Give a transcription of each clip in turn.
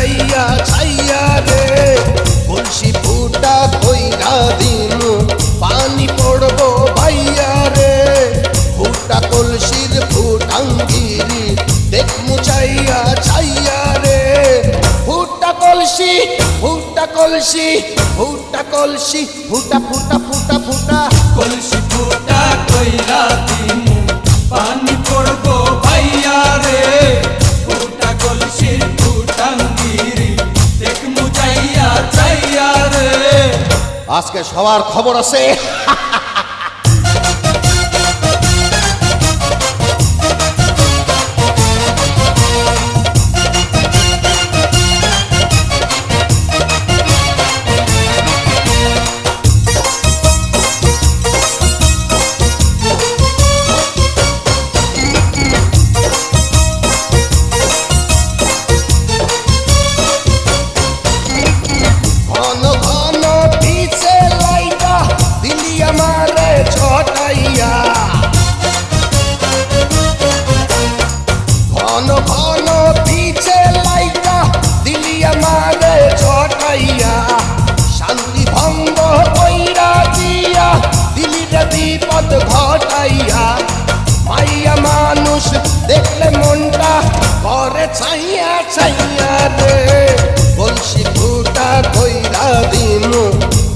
মুচাইয়া ছাইয়া রে কলসি ফুটা কইরা দিনু পানি পড়বো ভাইয়া রে ফুটা কলসির ফুটাঙ্গিরি দেখ মুচাইয়া ছাইয়া রে ফুটা কলসি ফুটা কলসি ফুটা কলসি ফুটা ফুটা ফুটা ফুটা কলসি ফুটা কইরা দিমু পানি পড়বো ভাইয়া রে ফুটা কলসির ফুটাঙ্গিরি দেখ মুচাইয়া চাইয়া রে। আজকে সবার খবর আছে। ঘন ঘন পিছে লাইটা দিলি আমারে ছটাইয়া ঘন ঘন পিছে লাইটা দিলি আমারে ছটাইয়া শান্তি ভঙ্গ কইরা দিয়া দিলি রে বিপদ ঘটাইয়া মাইয়া মানুষ দেখলে মনটা করে ছাইয়া ছাইয়া রে কলসি ফুটা কইরা দিনু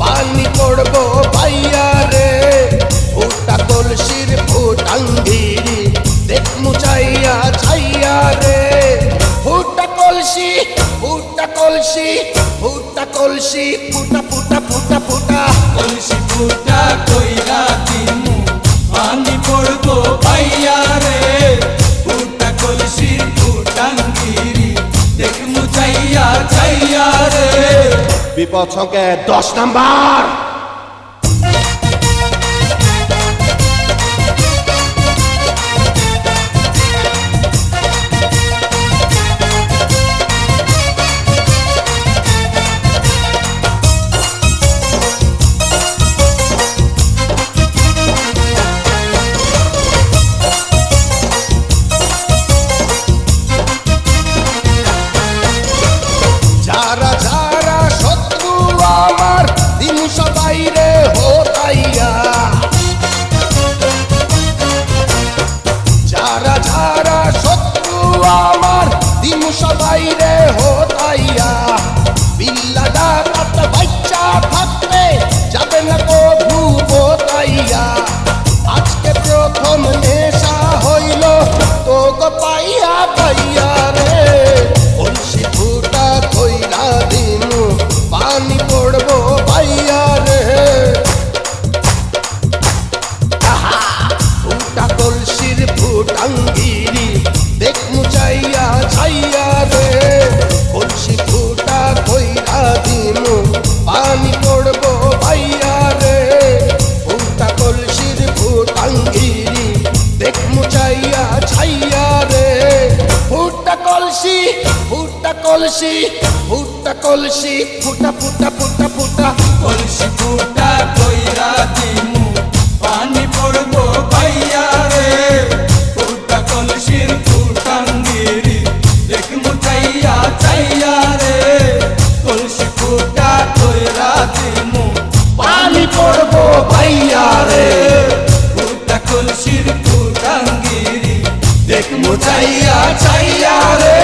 পানি পড়বো ভাইয়া রে ফুটা কলসির ফুটাঙ্গিরি দেখ মুচাইয়া ছাইয়া রে ফুটা কলসি ফুটা কলসি ফুটা কলসি ফুটা ফুটা ফুটা ফুটা কলসি ফুটা কইরা দিমু পানি পড়বো ভাইয়া রে ফুটা কলসির ফুটাঙ্গিরি দেখ মুচাইয়া চাইয়া রে। বিপদ সংকেত 10 নাম্বার। যারা যারা শত্রু আমার দিন সবাই রে হোতাইয়া যারা যারা শত্রু আমার দিন সবাই রে হোতাইয়া বিল্লা ডাকাত বাচ্চা থাকলে যাবে না কভু বোতাইয়া আজকে প্রথম নেশা হইল তো গো পাইয়া পাইয়া রে কলসি ফুটা কইরা দিনু পানি পড়বো ভাইয়া রে ফুটা কলসির ফুটাঙ্গিরি দেখ মুচাইয়া ছাইয়া রে কলসি ফুটা কইরা দিনু পানি পড়বো ভাইয়া রে ফুটা কলসির ফুটাঙ্গিরি দেখ মুচাইয়া ছাইয়া রে ফুটা কলসি ফুটা কলসি ফুটা কলসি ফুটা ফুটা ফুটা ফুটা কলসি ফুটা কইরা দিমু পানি পড়বো ভাইয়া রে ফুটা কলসির ফুটাঙ্গিরি দেখ মুচাইয়া চাইয়া রে। কলসি ফুটা কইরা দিমু পানি পড়বো ভাইয়া রে ফুটা কলসির ফুটাঙ্গিরি দেখ মুচাইয়া চাইয়া রে।